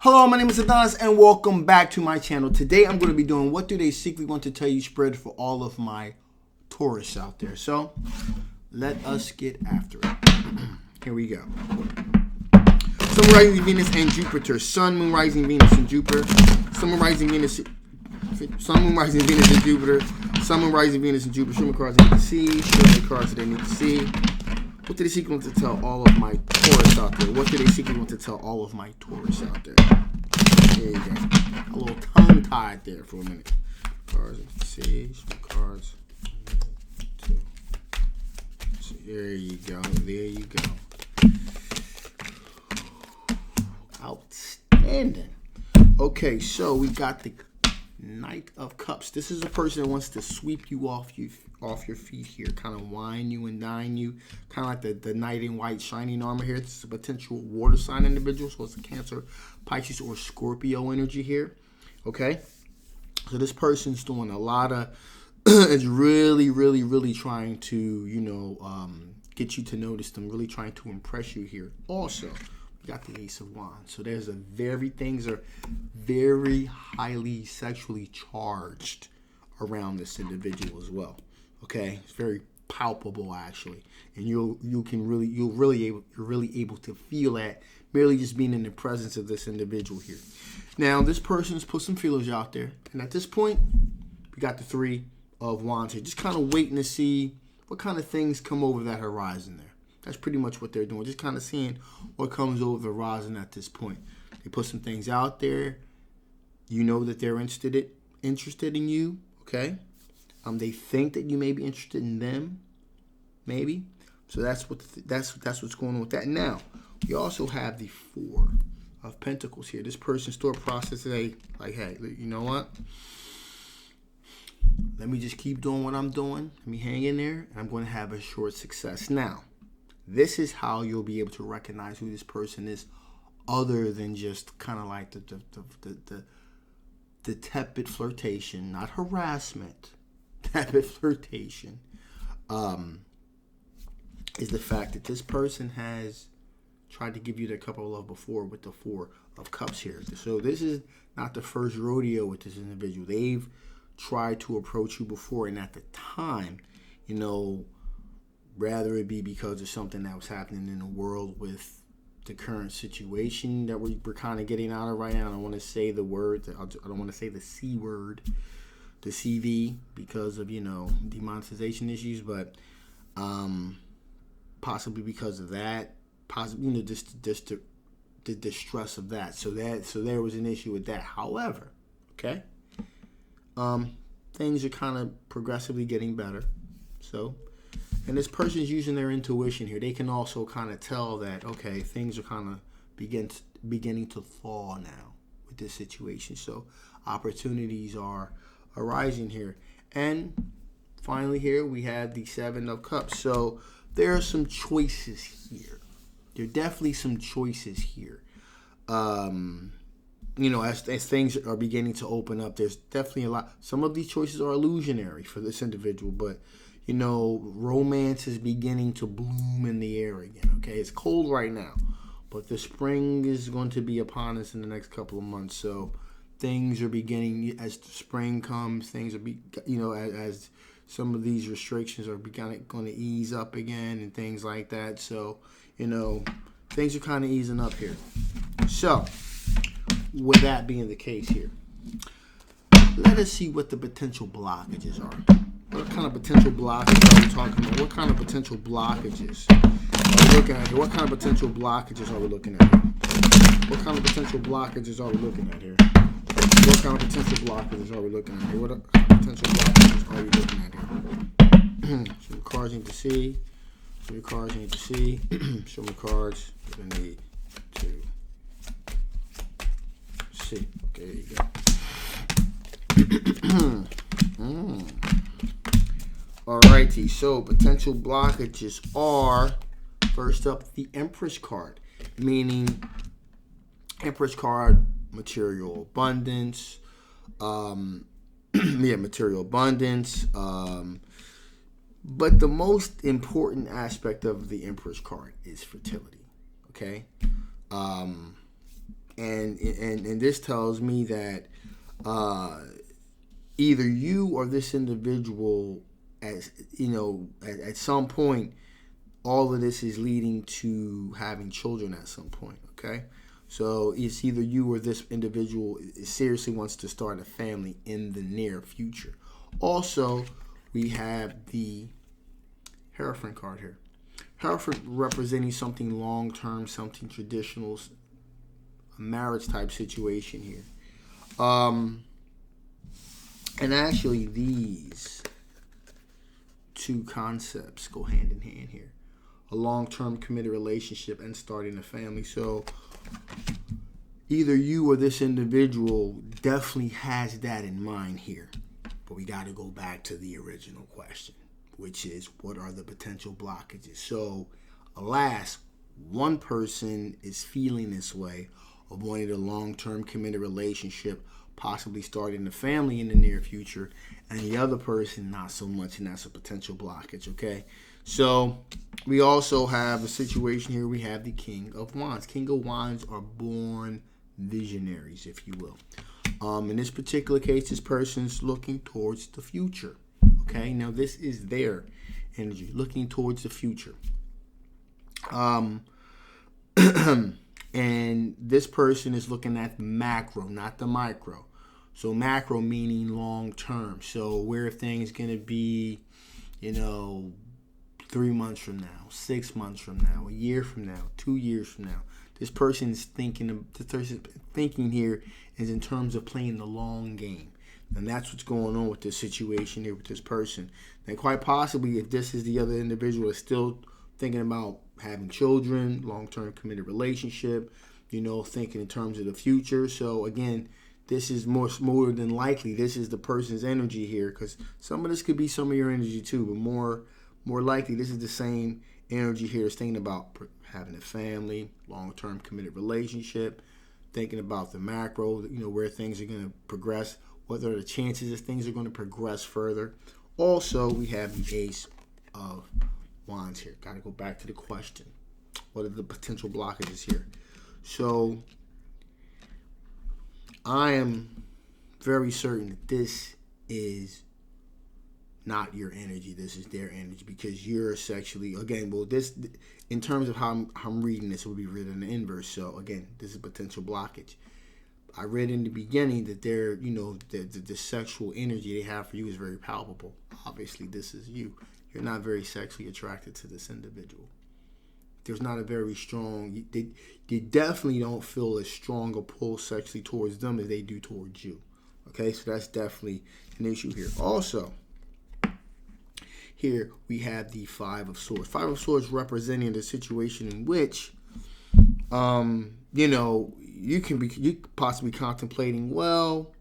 Hello, my name is Adonis and welcome back to my channel. Today I'm going to be doing what do they secretly want to tell you spread for all of my Taurus out there. So let us get after it. Here we go. Sun, rising Venus and Jupiter. Sun, moon, rising Venus and Jupiter. Sun, moon, rising Venus. Sun, moon, rising Venus and Jupiter. Sun, moon, rising Venus and Jupiter. Show me cards they need to see. Show me cards that they need to see. What do they secretly want to tell all of my Taurus out there? What do they secretly want to tell all of my Taurus out there? There you go. A little tongue-tied there for a minute. Cards, see, some cards. 1, 2. So there you go. There you go. Outstanding. Okay, so we got the Knight of Cups. This is a person that wants to sweep you off your feet here, kind of wine you and dine you, kind of like the knight in white shining armor here. This is a potential water sign individual, so it's a Cancer, Pisces, or Scorpio energy here. Okay, so this person's doing a lot of it's really trying to get you to notice them, really trying to impress you here. Also, we got the Ace of Wands, so there's things are very highly sexually charged around this individual as well. Okay, it's very palpable actually, and you're really able to feel that merely just being in the presence of this individual here. Now, this person's put some feelers out there, and at this point, we got the Three of Wands here, just kind of waiting to see what kind of things come over that horizon there. That's pretty much what they're doing, just kind of seeing what comes over the horizon at this point. They put some things out there. You know that they're interested in you. Okay. They think that you may be interested in them, maybe. So that's what's going on with that. Now, we also have the Four of Pentacles here. This person's thought process today, like, hey, you know what? Let me just keep doing what I'm doing. Let me hang in there, and I'm going to have a short success. Now, this is how you'll be able to recognize who this person is, other than just kind of like the tepid flirtation, not harassment. Tepid flirtation is the fact that this person has tried to give you that cup of love before with the Four of Cups here. So this is not the first rodeo with this individual. They've tried to approach you before, and at the time, rather it be because of something that was happening in the world with the current situation that we're kind of getting out of right now. I don't want to say the word. I don't want to say the C word. The CV, because of demonetization issues, but possibly because of that, possibly just the distress of that. So there was an issue with that. However, okay, things are kind of progressively getting better. So, and this person's using their intuition here. They can also kind of tell that okay, things are kind of beginning to thaw now with this situation. So opportunities are arising here. And finally here we have the Seven of Cups. So there are some choices here. There are definitely some choices here. As things are beginning to open up, there's definitely a lot. Some of these choices are illusionary for this individual, but romance is beginning to bloom in the air again. Okay, it's cold right now, but the spring is going to be upon us in the next couple of months. So things are beginning, as the spring comes, things are, as some of these restrictions are going to ease up again and things like that. So, things are kind of easing up here. So, with that being the case here, let us see what the potential blockages are. What kind of potential blockages are we talking about? What kind of potential blockages are we looking at here? What kind of potential blockages are we looking at here? What kind of potential blockages are we looking at here? What kind of potential blockages are we looking at here? What potential blockages are we looking at here? Show me cards you need to see. Show me cards you need to see. Show me cards you need to see. Okay, there you go. Alrighty, so potential blockages are, first up, the Empress card, meaning Empress card, material abundance, material abundance, but the most important aspect of the Empress card is fertility, okay? and this tells me that either you or this individual, as you know, at some point, all of this is leading to having children at some point. Okay, so it's either you or this individual seriously wants to start a family in the near future. Also, we have the Hierophant card here. Hierophant representing something long-term, something traditional, a marriage type situation here. And actually, these two concepts go hand in hand here. A long-term committed relationship and starting a family. So either you or this individual definitely has that in mind here. But we got to go back to the original question, which is, what are the potential blockages? So, alas, one person is feeling this way of wanting a long-term committed relationship, possibly starting a family in the near future, and the other person not so much, and that's a potential blockage, okay? So, we also have a situation here. We have the King of Wands. King of Wands are born visionaries, if you will. In this particular case, this person's looking towards the future. Okay, now this is their energy, looking towards the future. And this person is looking at macro, not the micro. So macro meaning long term. So where things going to be, 3 months from now, 6 months from now, a year from now, 2 years from now. This person's thinking here is in terms of playing the long game. And that's what's going on with this situation here with this person. And quite possibly, if this is the other individual that's still thinking about having children, long-term committed relationship, thinking in terms of the future. So again, this is more than likely, this is the person's energy here, because some of this could be some of your energy too, but more likely this is the same energy here. It's thinking about having a family, long-term committed relationship, thinking about the macro, where things are going to progress. What are the chances that things are going to progress further? Also, we have the Ace of Wands here. Got to go back to the question. What are the potential blockages here? So, I am very certain that this is not your energy. This is their energy, because you're sexually, again, this, in terms of how I'm reading this, it would be written in the inverse. So, again, this is a potential blockage. I read in the beginning that they're, the sexual energy they have for you is very palpable. Obviously, this is you. You're not very sexually attracted to this individual. There's not a very strong, they definitely don't feel as strong a pull sexually towards them as they do towards you. Okay, so that's definitely an issue here. Also, here we have the Five of Swords. Five of Swords representing the situation in which, you could possibly contemplating, well,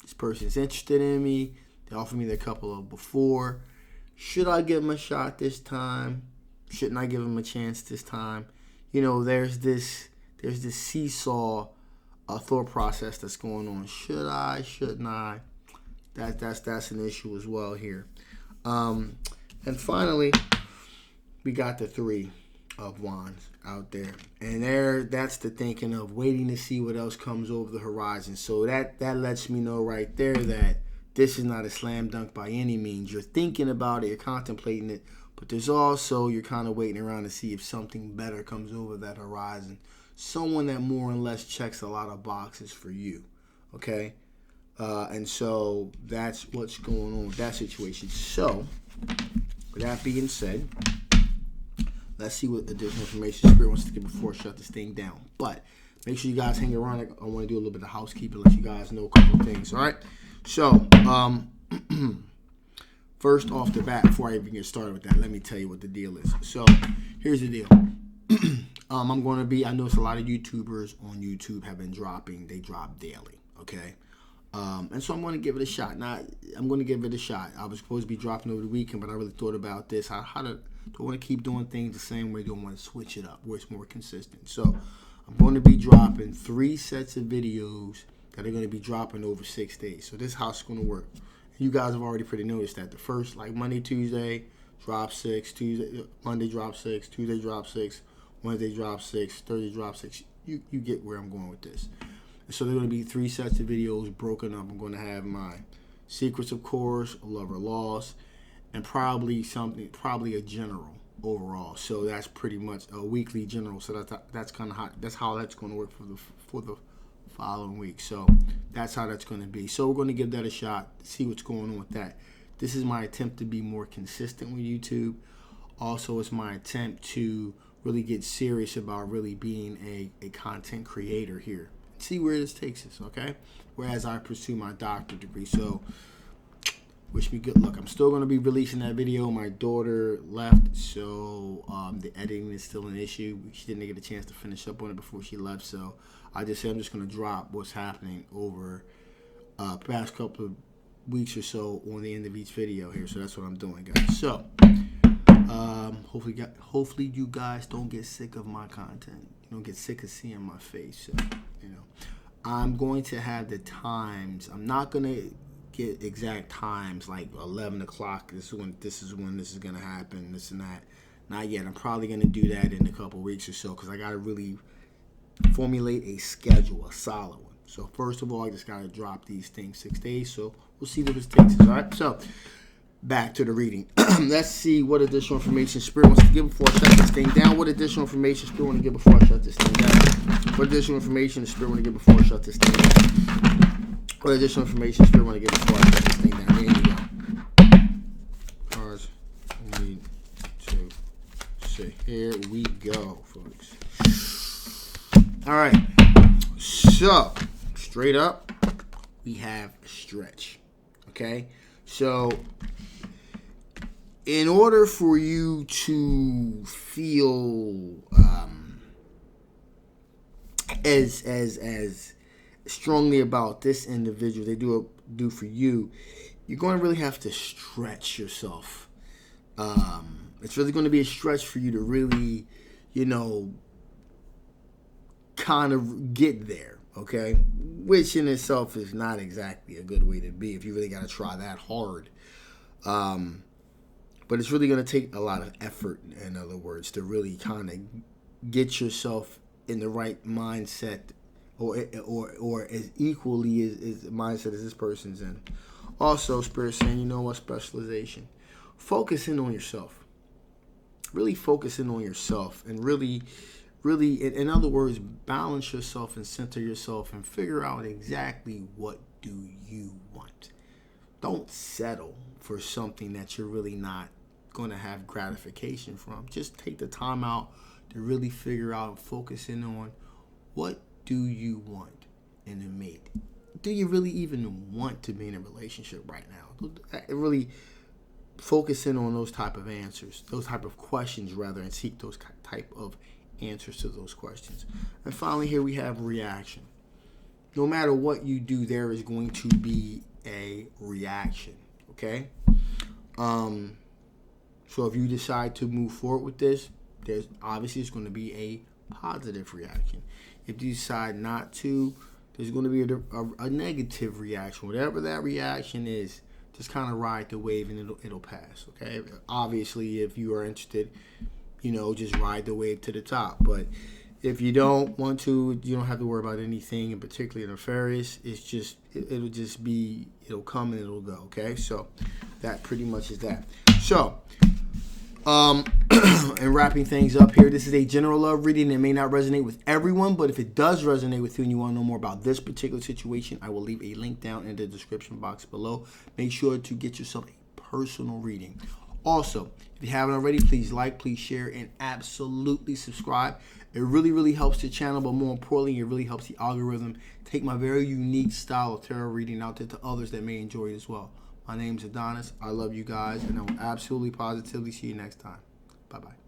this person's interested in me. They offered me the couple of before. Should I give them a shot this time? Shouldn't I give them a chance this time? There's this seesaw thought process that's going on. Should I? Shouldn't I? That's an issue as well here. And finally, we got the Three of Wands out there, and that's the thinking of waiting to see what else comes over the horizon. So that lets me know right there that this is not a slam dunk by any means. You're thinking about it, you're contemplating it, but there's also, you're kind of waiting around to see if something better comes over that horizon. Someone that more or less checks a lot of boxes for you. Okay, and so that's what's going on with that situation. So with that being said, let's see what additional information Spirit wants to get before I shut this thing down. But make sure you guys hang around. I want to do a little bit of housekeeping, let you guys know a couple of things. All right. So, first off the bat, before I even get started with that, let me tell you what the deal is. So, here's the deal. I notice a lot of YouTubers on YouTube have been dropping. They drop daily. Okay. And so I'm going to give it a shot. Now, I'm going to give it a shot. I was supposed to be dropping over the weekend, but I really thought about this. Do I want to keep doing things the same way? Do I want to switch it up where it's more consistent? So I'm going to be dropping 3 sets of videos that are going to be dropping over 6 days. So this is how it's going to work. You guys have already pretty noticed that. The first, like Monday, Tuesday, drop 6. Monday, drop 6. Tuesday, drop 6. Wednesday, drop 6. Thursday, drop 6. you get where I'm going with this. So there are going to be 3 sets of videos broken up. I'm going to have my secrets, of course, love or loss, and probably a general overall. So that's pretty much a weekly general. So that's kind of how that's going to work for the following week. So that's how that's going to be. So we're going to give that a shot, see what's going on with that. This is my attempt to be more consistent with YouTube. Also, it's my attempt to really get serious about really being a content creator here. See where this takes us, okay? Whereas I pursue my doctorate degree. So wish me good luck. I'm still going to be releasing that video. My daughter left, so the editing is still an issue. She didn't get a chance to finish up on it before she left, so I just said I'm just going to drop what's happening over past couple of weeks or so on the end of each video here. So that's what I'm doing, guys. So hopefully you guys don't get sick of my content. You don't get sick of seeing my face. So, I'm going to have the times. I'm not going to get exact times like 11 o'clock. This is when this is going to happen, this and that. Not yet. I'm probably going to do that in a couple weeks or so because I got to really formulate a schedule, a solid one. So first of all, I just got to drop these things 6 days. So we'll see what this takes us. All right. So back to the reading. Let's see what additional information Spirit wants to give before I shut this thing down. What additional information Spirit want to give before I shut this thing down? What additional information Spirit want to give before I shut this thing down? What additional information Spirit want to give before I shut this thing down? There you go. Cards need to see. Here we go, folks. All right. So, straight up, we have stretch. Okay? So, in order for you to feel as strongly about this individual they do for you, you're going to really have to stretch yourself. It's really going to be a stretch for you to really, kind of get there, okay? Which in itself is not exactly a good way to be if you really got to try that hard. But it's really going to take a lot of effort, in other words, to really kind of get yourself in the right mindset or as equally as mindset as this person's in. Also, Spirit saying, specialization. Focus in on yourself. Really focus in on yourself and really, in other words, balance yourself and center yourself and figure out exactly what do you want. Don't settle for something that you're really not going to have gratification from. Just take the time out to really figure out and focus in on what do you want in a mate. Do you really even want to be in a relationship right now? Really focus in on those type of answers, those type of questions rather, and seek those type of answers to those questions. And finally, here we have reaction. No matter what you do, there is going to be a reaction. Okay? So if you decide to move forward with this, there's obviously it's going to be a positive reaction. If you decide not to, there's going to be a negative reaction. Whatever that reaction is, just kind of ride the wave and it'll pass. Okay? Obviously, if you are interested, just ride the wave to the top. But if you don't want to, you don't have to worry about anything in particular nefarious. It's just it'll come and it'll go. Okay, so that pretty much is that. So, and wrapping things up here, this is a general love reading. It may not resonate with everyone, but if it does resonate with you and you want to know more about this particular situation, I will leave a link down in the description box below. Make sure to get yourself a personal reading. Also, if you haven't already, please like, please share, and absolutely subscribe. It really, really helps the channel, but more importantly, it really helps the algorithm take my very unique style of tarot reading out there to others that may enjoy it as well. My name is Adonis. I love you guys, and I will absolutely, positively see you next time. Bye-bye.